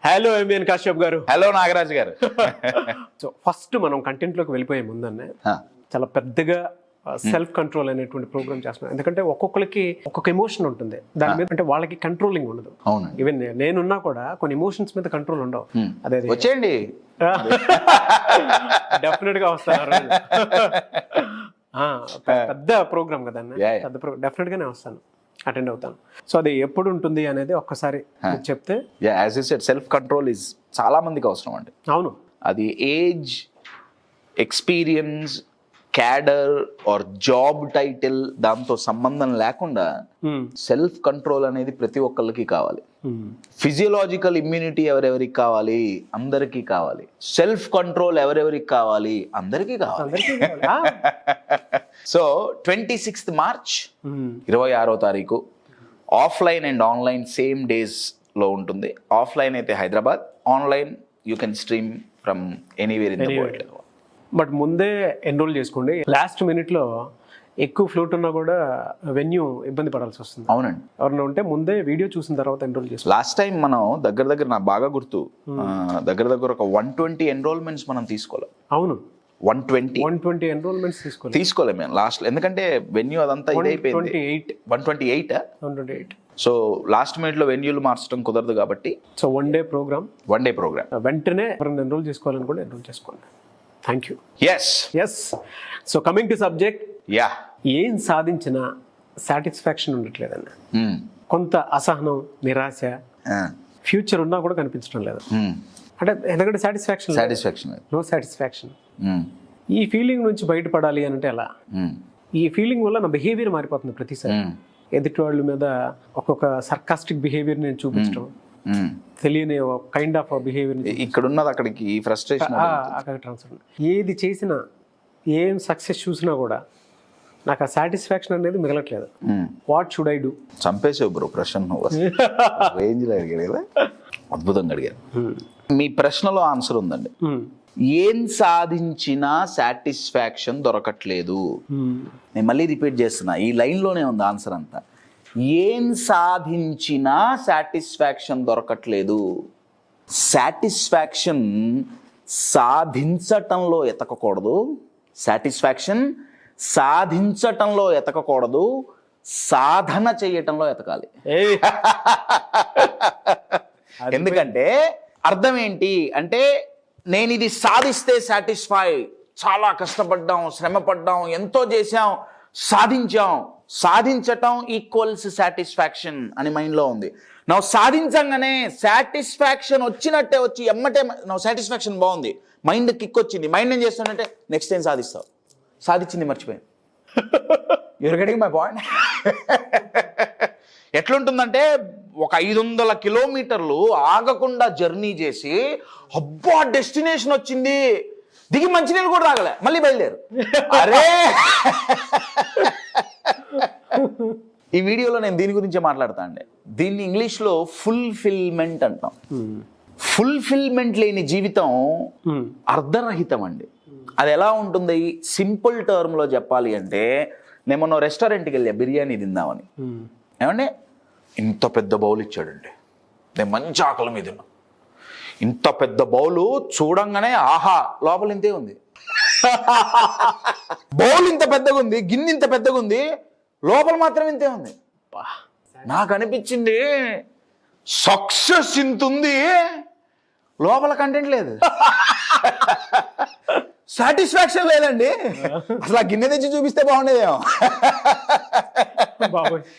Hello MN Kashyap గారు. Hello Nagaraj గారు. So first మనం కంటెంట్ లోకి వెళ్ళిపోయే ముందన్నే చాలా పెద్దగా సెల్ఫ్ కంట్రోల్ అనేటువంటి ప్రోగ్రామ్ చేస్తున్నాం. ఎందుకంటే ఒక్కొక్కరికి ఒక్కొక్క ఎమోషన్ ఉంటుంది దాని మీద, అంటే వాళ్ళకి కంట్రోలింగ్ ఉండదు. అవును, ఈవెన్ నేనున్నా కూడా కొన్ని ఎమోషన్స్ మీద కంట్రోల్ ఉండవు. అదే వచ్చేయండి, డెఫినెట్ గా వస్తాను. పెద్ద ప్రోగ్రామ్ కదా, పెద్ద ప్రోగ్రామ్ డెఫినెట్ గానే వస్తాను, అటెండ్ అవుతాను. సో అది ఎప్పుడు ఉంటుంది అనేది ఒక్కసారి చెప్తే. As you said, self control is చాలా మందికి అవసరం అండి. అవును, అది age, experience, cadre or job title దాంతో సంబంధం లేకుండా సెల్ఫ్ కంట్రోల్ అనేది ప్రతి ఒక్కరికి కావాలి. ఫిజియోలాజికల్ ఇమ్యూనిటీ ఎవరెవరికి కావాలి? అందరికీ కావాలి. సెల్ఫ్ కంట్రోల్ ఎవరెవరికి కావాలి? అందరికీ కావాలి. సో 26th March 26వ తారీఖు offline and online same days లో ఉంటుంది. ఆఫ్లైన్ అయితే Hyderabad, online you can stream from anywhere in the world. But ముందే ఎన్రోల్ చేసుకోండి. లాస్ట్ మినిట్ లో ఎక్కువ ఫ్లూట్ ఉన్నా కూడా వెన్యూ ఇబ్బంది పడాల్సి వస్తుంది. అవునండి, ఎవరైనా ఉంటే ముందే వీడియో చూసిన తర్వాత ఎన్రోల్ చేసుకోండి. లాస్ట్ టైం మనం దగ్గర నాకు బాగా గుర్తు, దగ్గర ఒక 120 ఎన్రోల్మెంట్స్ మనం తీసుకోవాలి. అవును, 120 ఎన్రోల్మెంట్స్ తీసుకోలేము మేము లాస్ట్, ఎందుకంటే వెన్యూ అదంతా ఇదైపోయింది. 128. సో లాస్ట్ మినిట్ లో వెన్యూలు మార్చడం కుదరదు కాబట్టి, సో వన్ డే ప్రోగ్రామ్ వెంటనే ఎన్రోల్ చేసుకోవాలని కూడా ఎన్రోల్ చేసుకోండి. Thank you. Yes so coming to subject, ఏం సాధించినా సాటిస్ఫాక్షన్ ఉండట్లేదన్న. కొంత అసహనం, నిరాశ, ఫ్యూచర్ ఉన్నా కూడా కనిపించడం లేదు. అంటే ఎందుకంటే సాటిస్ఫాక్షన్ నో సాటిస్ఫాక్షన్. ఈ ఫీలింగ్ నుంచి బయటపడాలి అంటే ఎలా? ఈ ఫీలింగ్ వల్ల నా బిహేవియర్ మారిపోతుంది. ప్రతిసారి ఎదుటి వాళ్ళ మీద ఒక్కొక్క సర్కాస్టిక్ బిహేవియర్ నేను చూపించడం, తెలియని కైండ్ ఆఫ్ బిహేవియర్, ఇక్కడ ఉన్నది అక్కడికి ఫ్రస్ట్రేషన్ అక్కడ ట్రాన్స్ఫర్. ఏది చేసినా, ఏం సక్సెస్ చూసినా కూడా నాకు ఆ సాటిస్ఫాక్షన్ అనేది మిగలట్లేదు. What should I do? చంపేసావు బ్రో ప్రశ్న, రేంజ్లో అడిగాడు కదా, అద్భుతంగా అడిగారు. మీ ప్రశ్నలో ఆన్సర్ ఉందండి. ఏం సాధించినా సాటిస్ఫాక్షన్ దొరకట్లేదు. నేను మళ్ళీ రిపీట్ చేస్తున్నా, ఈ లైన్లోనే ఉంది ఆన్సర్ అంతా. ఏం సాధించినా సాటిస్ఫాక్షన్ దొరకట్లేదు. సాటిస్ఫాక్షన్ సాధించటంలో ఎతకకూడదు, సాటిస్ఫాక్షన్ సాధించటంలో ఎతకకూడదు, సాధన చేయటంలో ఎతకాలి. ఎందుకంటే అర్థం ఏంటి అంటే, నేను ఇది సాధిస్తే సాటిస్ఫై, చాలా కష్టపడ్డాం, శ్రమపడ్డాం, ఎంతో చేసాం, సాధించాం, సాధించటం ఈక్వల్స్ సాటిస్ఫాక్షన్ అని మైండ్లో ఉంది. నా సాధించంగానే సాటిస్ఫాక్షన్ వచ్చినట్టే వచ్చి ఎమ్మటే నా సాటిస్ఫాక్షన్ బాగుంది, మైండ్ కిక్ వచ్చింది. మైండ్ ఏం చేస్తుందంటే నెక్స్ట్ ఏం సాధిస్తావు, సాధించింది మర్చిపోయాను. You're getting my point? ఎట్లుంటుందంటే, ఒక 500 కిలోమీటర్లు ఆగకుండా జర్నీ చేసి, అబ్బా డెస్టినేషన్ వచ్చింది, దిగి మంచినీళ్ళు కూడా తాగలే, మళ్ళీ బయలుదేరు. అరే ఈ వీడియోలో నేను దీని గురించే మాట్లాడతా అండి. దీన్ని ఇంగ్లీష్లో ఫుల్ఫిల్మెంట్ అంటాం. ఫుల్ఫిల్మెంట్ లేని జీవితం అర్ధరహితం అండి. అది ఎలా ఉంటుంది? సింపుల్ టర్మ్లో చెప్పాలి అంటే, నేను మొన్న రెస్టారెంట్కి వెళ్ళా బిర్యానీ తిందామని. ఏమంటే ఇంత పెద్ద బౌల్ ఇచ్చాడండి, నేను మంచి ఆకలి మీద ఉన్నా. ఇంత పెద్ద బౌలు చూడంగానే ఆహా, లోపల ఇంతే ఉంది. బౌల్ ఇంత పెద్దగా ఉంది, గిన్నె ఇంత పెద్దగా ఉంది, లోపల మాత్రం ఇంతే ఉంది. నాకు అనిపించింది సక్సెస్ ఇంత ఉంది, లోపల కంటెంట్ లేదు, సాటిస్ఫాక్షన్ లేదండి. అసలు ఆ గిన్నె తెచ్చి చూపిస్తే బాగుండేదేమో.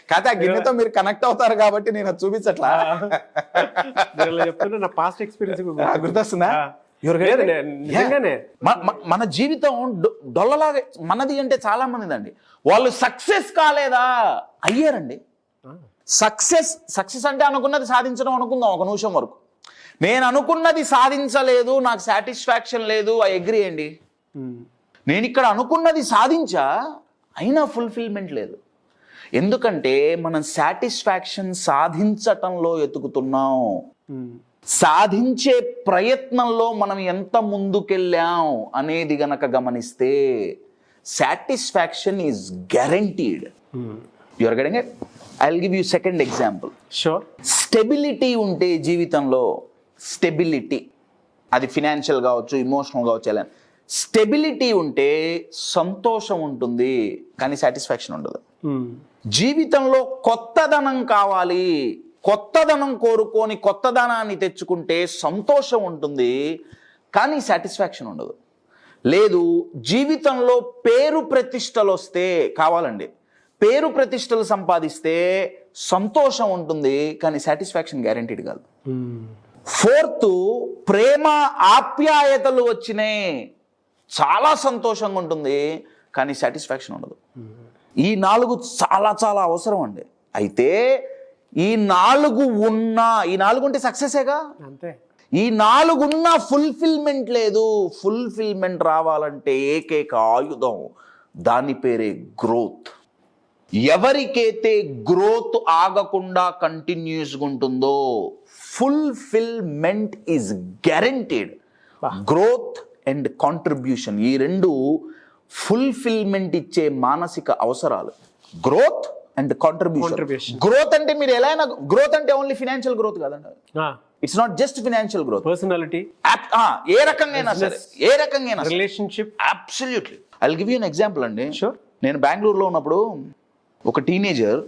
కాకపోతే ఆ గిన్నెతో మీరు కనెక్ట్ అవుతారు కాబట్టి నేను అది చూపించట్లా. చెప్తున్నా, నా పాస్ట్ ఎక్స్పీరియన్స్ గుర్తొస్తుందా? మన జీవితం డొల్లలాగా మనది అంటే చాలా మందిదండి. వాళ్ళు సక్సెస్ కాలేదా, అయ్యారండి. సక్సెస్ అంటే అనుకున్నది సాధించడం అనుకుందాం ఒక నిమిషం వరకు. నేను అనుకున్నది సాధించలేదు, నాకు సాటిస్ఫాక్షన్ లేదు, ఐ అగ్రీ అండి. నేను ఇక్కడ అనుకున్నది సాధించా, అయినా ఫుల్ఫిల్మెంట్ లేదు. ఎందుకంటే మనం సాటిస్ఫాక్షన్ సాధించటంలో ఎతుకుతున్నాం. సాధించే ప్రయత్నంలో మనం ఎంత ముందుకెళ్ళాం అనేది గనక గమనిస్తే satisfaction is guaranteed. You are getting it? I will give you second example. Sure. Stability ఉంటే జీవితంలో స్టెబిలిటీ. అది ఫినాన్షియల్ కావచ్చు, ఇమోషనల్ కావచ్చు. ఎలా స్టెబిలిటీ ఉంటే సంతోషం ఉంటుంది కానీ సాటిస్ఫాక్షన్ ఉండదు. జీవితంలో కొత్తదనం కావాలి, కొత్తదనం కోరుకొని కొత్తదనాన్ని తెచ్చుకుంటే సంతోషం ఉంటుంది కానీ సాటిస్ఫాక్షన్ ఉండదు. లేదు, జీవితంలో పేరు ప్రతిష్టలు వస్తే కావాలండి, పేరు ప్రతిష్టలు సంపాదిస్తే సంతోషం ఉంటుంది కానీ సాటిస్ఫాక్షన్ గ్యారెంటీడ్ కాదు. ఫోర్త్, ప్రేమ ఆప్యాయతలు వచ్చినాయి, చాలా సంతోషంగా ఉంటుంది కానీ సాటిస్ఫాక్షన్ ఉండదు. ఈ 4 చాలా చాలా అవసరం అండి. అయితే ఈ 4 ఉన్నా, ఈ 4 ఉంటే సక్సెసేగా. అంతే. ఈ 4 ఉన్నా ఫుల్ఫిల్మెంట్ లేదు. ఫుల్ఫిల్మెంట్ రావాలంటే ఏకైక ఆయుధం, దాని పేరే గ్రోత్. ఎవరికైతే గ్రోత్ ఆగకుండా కంటిన్యూస్గా ఉంటుందో fulfilment is guaranteed. Growth and contribution, ఈ 2 ఫుల్ఫిల్మెంట్ ఇచ్చే మానసిక అవసరాలు. Growth and contribution. గ్రోత్ అంటే మీరు ఎలా అయినా, గ్రోత్ అంటే ఓన్లీ ఫినాన్షియల్ గ్రోత్ కాదండి. It's not just financial growth. Personality, ఏ రకంగా సరే, ఏ రకంగా relationship. Absolutely. I will give you an example అండి. షూర్. నేను బెంగళూరులో ఉన్నప్పుడు ఒక టీనేజర్,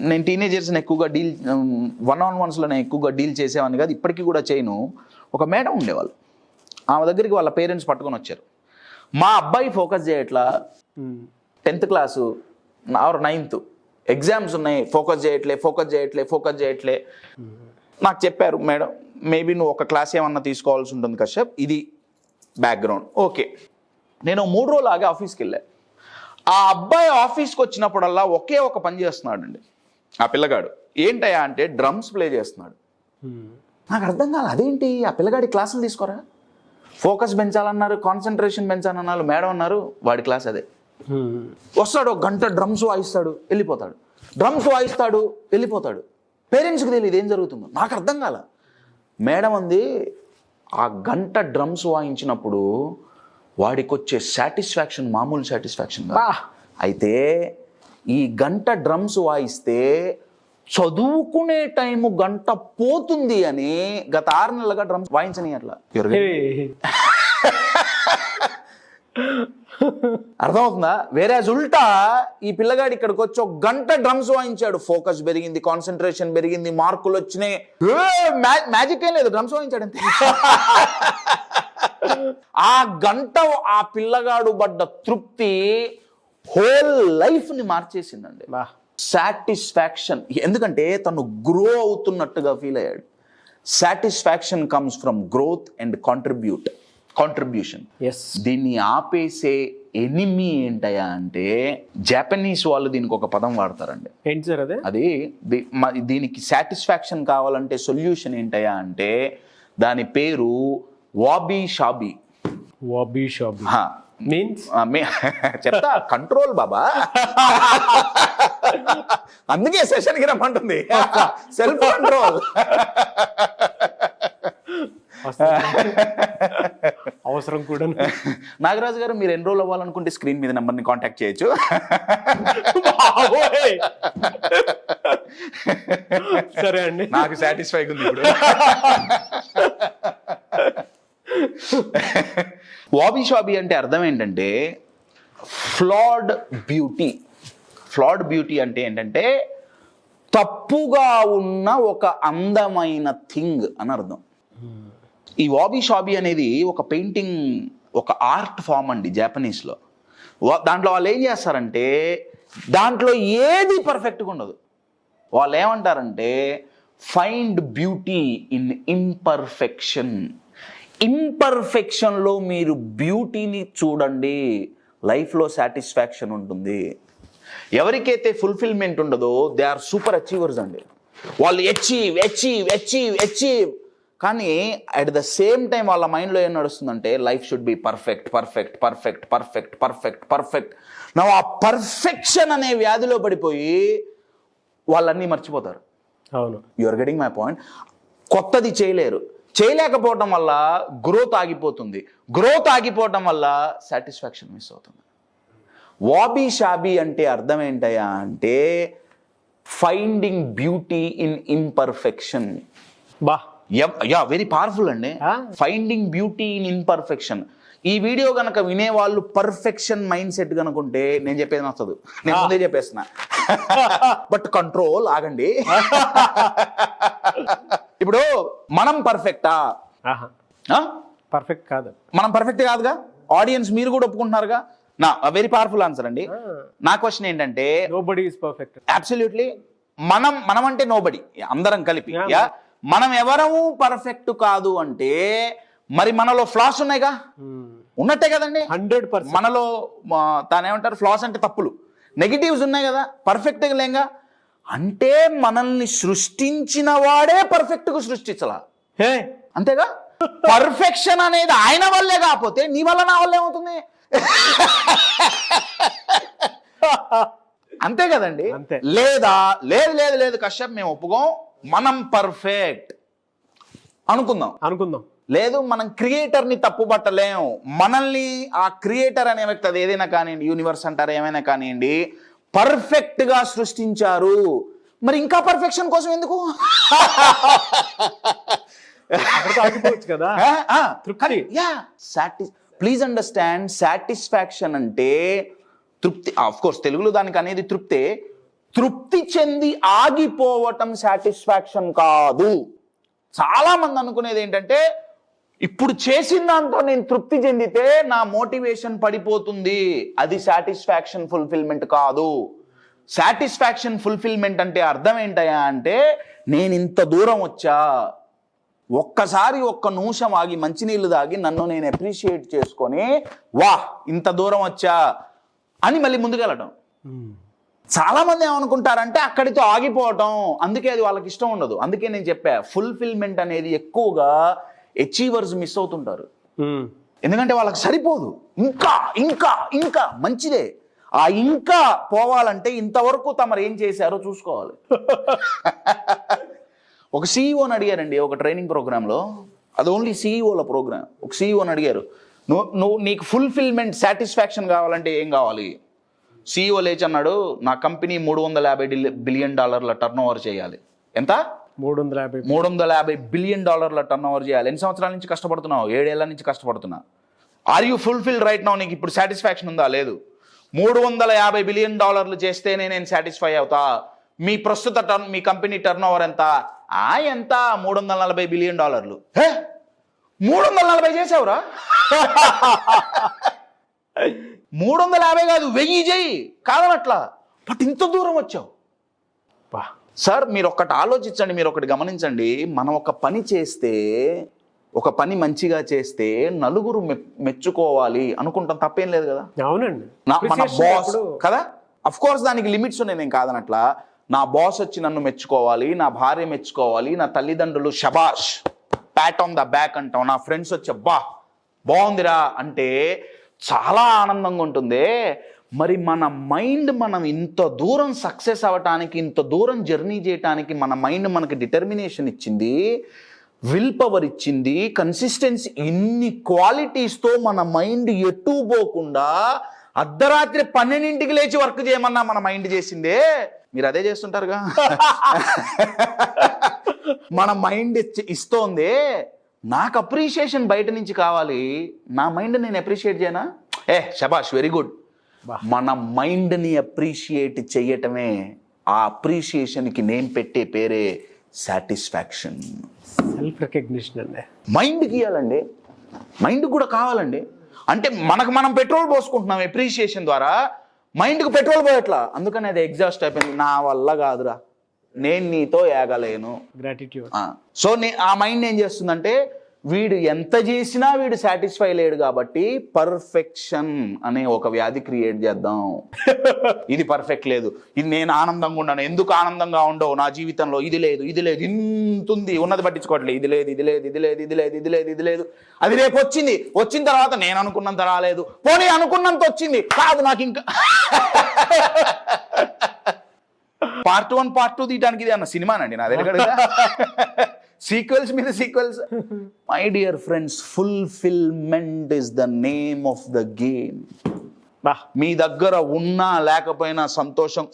నేను టీనేజర్స్ని ఎక్కువగా వన్-ఆన్-వన్స్లో నేను ఎక్కువగా డీల్ చేసేవాడిని కాదు, ఇప్పటికీ కూడా చేయను. ఒక మేడం ఉండేవాళ్ళు, ఆమె దగ్గరికి వాళ్ళ పేరెంట్స్ పట్టుకొని వచ్చారు. మా అబ్బాయి ఫోకస్ చేయట్లా, 10th class or 9th exams ఉన్నాయి, ఫోకస్ చేయట్లే. నాకు చెప్పారు, మేడం మేబీ నువ్వు ఒక క్లాస్ ఏమన్నా తీసుకోవాల్సి ఉంటుంది కశ్యప్, ఇది బ్యాక్గ్రౌండ్. ఓకే, నేను 3 రోజులు ఆగి ఆఫీస్కి వెళ్ళాను. ఆ అబ్బాయి ఆఫీస్కి వచ్చినప్పుడల్లా ఒకే ఒక పని చేస్తున్నాడు అండి. ఆ పిల్లగాడు ఏంటయ్యా అంటే డ్రమ్స్ ప్లే చేస్తున్నాడు. నాకు అర్థం కాదు, అదేంటి ఆ పిల్లగాడి క్లాసులు తీసుకోరా, ఫోకస్ పెంచాలన్నారు, కాన్సన్ట్రేషన్ పెంచాలన్నారు, మేడం అన్నారు, వాడి క్లాస్ అదే. వస్తాడు, 1 గంట డ్రమ్స్ వాయిస్తాడు, వెళ్ళిపోతాడు, డ్రమ్స్ వాయిస్తాడు, వెళ్ళిపోతాడు. పేరెంట్స్కి తెలియదు ఏం జరుగుతుందో. నాకు అర్థం కాల. మేడం అంది, ఆ 1 గంట డ్రమ్స్ వాయించినప్పుడు వాడికి వచ్చే సాటిస్ఫాక్షన్ మామూలు సాటిస్ఫాక్షన్ కాదు. అయితే ఈ 1 గంట డ్రమ్స్ వాయిస్తే చదువుకునే టైము 1 గంట పోతుంది అని గత 6 నెలలుగా డ్రమ్స్ వాయించని అట్లా. అర్థమవుతుందా? వేరే ఉల్టా ఈ పిల్లగాడు ఇక్కడికి వచ్చి 1 గంట డ్రమ్స్ వాయించాడు, ఫోకస్ పెరిగింది, కాన్సన్ట్రేషన్ పెరిగింది, మార్కులు వచ్చినాయి. మ్యాజిక్ ఏం లేదు, డ్రమ్స్ వాయించాడు అంతే. ఆ 1 గంట ఆ పిల్లగాడు పడ్డ తృప్తి హోల్ లైఫ్ ని మార్చేసిందండి. సాటిస్ఫాక్షన్, ఎందుకంటే తను గ్రో అవుతున్నట్టుగా ఫీల్ అయ్యాడు. Satisfaction comes from growth and contribution. దీన్ని ఆపేసే ఎనిమీ ఏంటయా అంటే జాపనీస్ వాళ్ళు దీనికి ఒక పదం వాడతారండి. ఏంటి సార్ అది? అది దీనికి సాటిస్ఫాక్షన్ కావాలంటే సొల్యూషన్ ఏంటయా అంటే దాని పేరు వాబీ షాబీ. మీన్స్ చెప్తా, కంట్రోల్ బాబా. అందుకే సెషన్కి రమ్మంటుంది, సెల్ఫ్ కంట్రోల్. అవసరం కూడా. నాగరాజు గారు, మీరు ఎన్రోల్ అవ్వాలనుకుంటే స్క్రీన్ మీద నెంబర్ని కాంటాక్ట్ చేయొచ్చు. సరే అండి, నాకు సాటిస్ఫై ఉంది ఇప్పుడు. వాబీ షాబీ అంటే అర్థం ఏంటంటే ఫ్లాడ్ బ్యూటీ. ఫ్లాడ్ బ్యూటీ అంటే ఏంటంటే తప్పుగా ఉన్న ఒక అందమైన థింగ్ అని అర్థం. ఈ వాబీ షాబీ అనేది ఒక పెయింటింగ్, ఒక ఆర్ట్ ఫామ్ అండి జాపనీస్లో. దాంట్లో వాళ్ళు ఏం చేస్తారంటే దాంట్లో ఏది పర్ఫెక్ట్గా ఉండదు. వాళ్ళు ఏమంటారంటే ఫైండ్ బ్యూటీ ఇన్ ఇంపర్ఫెక్షన్. ఇంపర్ఫెక్షన్లో మీరు బ్యూటీని చూడండి, లైఫ్లో సాటిస్ఫాక్షన్ ఉంటుంది. ఎవరికైతే ఫుల్ఫిల్మెంట్ ఉండదో దే ఆర్ సూపర్ అచీవర్స్ అండి. వాళ్ళు అచీవ్ కానీ అట్ ద సేమ్ టైం వాళ్ళ మైండ్లో ఏం నడుస్తుందంటే లైఫ్ షుడ్ బి పర్ఫెక్ట్. నా ఆ పర్ఫెక్షన్ అనే వ్యాధిలో పడిపోయి వాళ్ళన్నీ మర్చిపోతారు. అవును, you are getting my point. కొత్తది చేయలేకపోవడం వల్ల గ్రోత్ ఆగిపోతుంది, గ్రోత్ ఆగిపోవడం వల్ల సాటిస్ఫాక్షన్ మిస్ అవుతుంది. వాబీ షాబీ అంటే అర్థం ఏంటయ్యా అంటే finding beauty in imperfection. Ya very powerful అండి. Ah. Finding beauty in imperfection. ఈ వీడియో గనక వినేవాళ్ళు పర్ఫెక్షన్ మైండ్ సెట్ కనుకుంటే నేను చెప్పేది నచ్చదు, నేను ముందే చెప్పేస్తున్నా. బట్ కంట్రోల్ ఆగండి. ఇప్పుడు మనం పర్ఫెక్టా? పర్ఫెక్ట్ కాదు, మనం పర్ఫెక్ట్ కాదుగా. ఆడియన్స్ మీరు కూడా ఒప్పుకుంటున్నారుగా. నా వెరీ పవర్ఫుల్ ఆన్సర్ అండి. నా క్వశ్చన్ ఏంటంటే, నోబడీ ఈజ్ పర్ఫెక్ట్. అబ్సల్యూట్లీ. మనం అంటే నోబడి, అందరం కలిపి. యా, మనం ఎవరము పర్ఫెక్ట్ కాదు అంటే మరి మనలో ఫ్లాస్ ఉన్నాయిగా, ఉన్నట్టే కదండి. 100%. మనలో తానేమంటారు, ఫ్లాస్ అంటే తప్పులు, నెగిటివ్స్ ఉన్నాయి కదా, పర్ఫెక్ట్ లేంగా. అంటే మనల్ని సృష్టించిన వాడే పర్ఫెక్ట్ గా సృష్టించాల, అంతేగా. పర్ఫెక్షన్ అనేది ఆయన వల్లే కాకపోతే నీ వల్ల నా వల్ల ఏమవుతుంది? అంతే కదండి. లేదా లేదు లేదు లేదు కశ్యప్ మేము ఒప్పుకోం, మనం పర్ఫెక్ట్ అనుకుందాం. లేదు, మనం క్రియేటర్ ని తప్పుపట్టలేం. మనల్ని ఆ క్రియేటర్ అనే వ్యక్తి, అది ఏదైనా కానివ్వండి, యూనివర్స్ అంటారు, ఏమైనా కానివ్వండి, పర్ఫెక్ట్ గా సృష్టించారు. మరి ఇంకా పర్ఫెక్షన్ కోసం ఎందుకు? కదా. ప్లీజ్ అండర్స్టాండ్, సాటిస్ఫాక్షన్ అంటే తృప్తి. ఆఫ్ కోర్స్ తెలుగులో దానికి అనేది తృప్తే. తృప్తి చెంది ఆగిపోవటం సాటిస్ఫాక్షన్ కాదు. చాలా మంది అనుకునేది ఏంటంటే, ఇప్పుడు చేసిన దాంతో నేను తృప్తి చెందితే నా మోటివేషన్ పడిపోతుంది. అది సాటిస్ఫాక్షన్ ఫుల్ఫిల్మెంట్ కాదు. సాటిస్ఫాక్షన్ ఫుల్ఫిల్మెంట్ అంటే అర్థం ఏంటయా అంటే, నేను ఇంత దూరం వచ్చా, ఒక్కసారి ఒక్క నిమిషం ఆగి మంచినీళ్ళు తాగి నన్ను నేను అప్రిషియేట్ చేసుకొని, వా ఇంత దూరం వచ్చా అని మళ్ళీ ముందుకెళ్ళటం. చాలా మంది ఏమనుకుంటారంటే అక్కడితో ఆగిపోవటం. అందుకే అది వాళ్ళకి ఇష్టం ఉండదు. అందుకే నేను చెప్పా, ఫుల్ఫిల్మెంట్ అనేది ఎక్కువగా అచీవర్స్ మిస్ అవుతుంటారు. ఎందుకంటే వాళ్ళకి సరిపోదు, ఇంకా ఇంకా ఇంకా మంచిదే. ఆ ఇంకా పోవాలంటే ఇంతవరకు తమరు ఏం చేశారో చూసుకోవాలి. ఒక సీఈఓని అడిగారండి ఒక ట్రైనింగ్ ప్రోగ్రాంలో, అది ఓన్లీ సీఈఓల ప్రోగ్రామ్. ఒక సీఈఓని అడిగారు, నువ్వు నీకు ఫుల్ఫిల్మెంట్ సాటిస్ఫాక్షన్ కావాలంటే ఏం కావాలి? సీఈఓ లేచి అన్నాడు, నా కంపెనీ $350 బిలియన్ టర్న్ ఓవర్ చేయాలి. ఎంత? 350 బిలియన్ టర్న్ ఓవర్ చేయాలి. ఎన్ని సంవత్సరాల నుంచి కష్టపడుతున్నావు? 7 ఏళ్ల నుంచి కష్టపడుతున్నా. Are you fulfilled right now? నీకు ఇప్పుడు సాటిస్ఫాక్షన్ ఉందా? లేదు. 350 బిలియన్ చేస్తేనే నేను సాటిస్ఫై అవుతా. మీ ప్రస్తుత మీ కంపెనీ టర్న్ ఓవర్ ఎంత? ఎంత? $340 బిలియన్. 340 చేసావురా? 350 కాదు, 1000 చెయ్యి, కాదనట్లా. బట్ ఇంత దూరం వచ్చావు. సార్ మీరు ఒక్కటి ఆలోచించండి, మీరు ఒకటి గమనించండి. మనం ఒక పని చేస్తే, ఒక పని మంచిగా చేస్తే నలుగురు మెచ్చుకోవాలి అనుకుంటాం, తప్పేం లేదు కదా. అవునండి, మన బాస్ కదా. అఫ్ కోర్స్ దానికి లిమిట్స్ ఉన్నాయి, నేను కాదనట్లా. నా బాస్ వచ్చి నన్ను మెచ్చుకోవాలి, నా భార్య మెచ్చుకోవాలి, నా తల్లిదండ్రులు షబాష్ ప్యాట్ ఆన్ ద బ్యాక్ అంటాం, నా ఫ్రెండ్స్ వచ్చి అబ్బా బాగుందిరా అంటే చాలా ఆనందంగా ఉంటుంది. మరి మన మైండ్, మనం ఇంత దూరం సక్సెస్ అవ్వటానికి, ఇంత దూరం జర్నీ చేయటానికి మన మైండ్ మనకి డిటర్మినేషన్ ఇచ్చింది, విల్ పవర్ ఇచ్చింది, కన్సిస్టెన్సీ, ఇన్ని క్వాలిటీస్తో మన మైండ్ ఎటు పోకుండా అర్ధరాత్రి 12ంటికి లేచి వర్క్ చేయమన్నా మన మైండ్ చేసిందే. మీరు అదే చేస్తుంటారుగా. మన మైండ్ ఇస్తోంది, నాకు అప్రిషియేషన్ బయట నుంచి కావాలి, నా మైండ్ నేను అప్రిషియేట్ చేయనా? శబాష్, వెరీ గుడ్. మన మైండ్ని అప్రిషియేట్ చేయటమే, ఆ అప్రిషియేషన్కి నేను పెట్టే పేరే సాటిస్ఫాక్షన్. సెల్ఫ్ రికగ్నిషన్ అండి. మైండ్కి ఇవ్వాలండి, మైండ్కి కూడా కావాలండి. అంటే మనం పెట్రోల్ పోసుకుంటున్నాం అప్రిషియేషన్ ద్వారా, మైండ్కి పెట్రోల్ పోయట్లా. అందుకని అది ఎగ్జాస్ట్ అయిపోయింది, నా వల్ల కాదురా, నేను నీతో ఏగలేను. గ్రాటిట్యూడ్. సో ఆ మైండ్ ఏం చేస్తుందంటే, వీడు ఎంత చేసినా వీడు సాటిస్ఫై లేడు కాబట్టి పర్ఫెక్షన్ అనే ఒక వ్యాధి క్రియేట్ చేద్దాం. ఇది పర్ఫెక్ట్ లేదు, ఇది నేను ఆనందంగా ఉన్నాను, ఎందుకు ఆనందంగా ఉండవు నా జీవితంలో, ఇది లేదు ఇది లేదు, ఇంతుంది ఉన్నది పట్టించుకోవట్లేదు, ఇది లేదు ఇది లేదు ఇది లేదు ఇది లేదు ఇది లేదు ఇది లేదు. అది రేపు వచ్చిన తర్వాత నేను అనుకున్నంత రాలేదు, పోనీ అనుకున్నంత వచ్చింది కాదు, నాకు ఇంకా పార్ట్ 1 పార్ట్ 2 తీయడానికి ఇది అన్న సినిమానండి నా దగ్గర. సీక్వెల్స్ మీద sequels. My dear friends, fulfilment is the name of the game. మీ దగ్గర ఉన్నా లేకపోయినా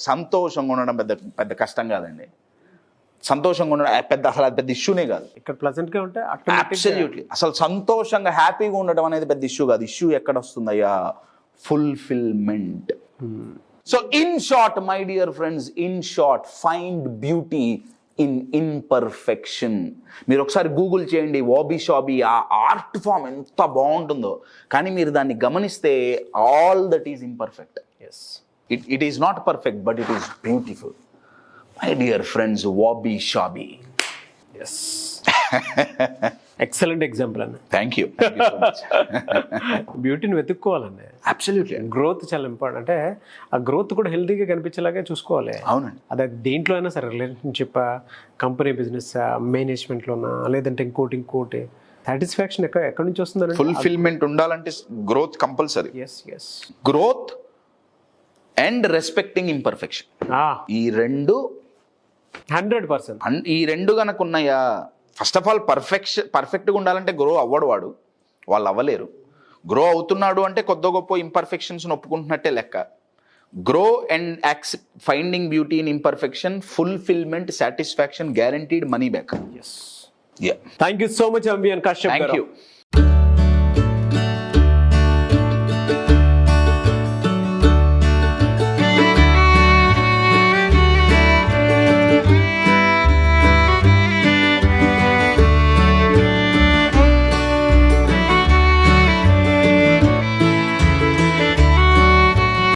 సంతోషంగా ఉండడం పెద్ద కష్టం కాదండి. సంతోషంగా ఉండడం అసలు అది పెద్ద ఇష్యూనే కాదు. ఇక్కడ ప్లెజెంట్ గా ఉంటే అబ్సల్యూట్లీ అసలు సంతోషంగా హ్యాపీగా ఉండడం అనేది పెద్ద ఇష్యూ కాదు. ఇష్యూ ఎక్కడ వస్తుందయ్యా? Fulfilment. So in short my dear friends, in short find beauty in imperfection. మీరు ఒకసారి గూగుల్ చేయండి, వాబీ షాబీ ఆ ఆర్ట్ ఫామ్ ఎంత బాగుంటుందో, కానీ మీరు దాన్ని గమనిస్తే all that is imperfect. It is not perfect but it is beautiful. My dear friends, wabi sabi. Excellent example అన్న. Thank you. బ్యూటీని వెతుక్కోవాలండి. అబ్సల్యూట్లీ. గ్రోత్ చాలా ఇంపార్టెంట్. అంటే ఆ గ్రోత్ కూడా హెల్తీగా కనిపించేలాగే చూసుకోవాలి. అవునండి. అదే దేంట్లో అయినా సరే, రిలేషన్షిప్, కంపెనీ బిజినెస్, మేనేజ్మెంట్లోనా, లేదంటే ఇంకోటి సాటిస్ఫాక్షన్ ఎక్కడి నుంచి వస్తుందని, ఫుల్ఫిల్మెంట్ ఉండాలంటే growth compulsory. Yes growth and respecting imperfection, ఈ రెండు 100%. ఈ రెండు కనుక ఉన్నాయా, ఫస్ట్ ఆఫ్ ఆల్ పర్ఫెక్ట్గా ఉండాలంటే గ్రో అవ్వడు వాళ్ళు అవ్వలేరు. గ్రో అవుతున్నాడు అంటే కొద్ది గొప్ప ఇంపర్ఫెక్షన్స్ ఒప్పుకుంటున్నట్టే లెక్క. Grow and finding beauty in imperfection, fulfilment, satisfaction, guaranteed, money back. Thank you so much అంబియన్ Kashyap. Thank you.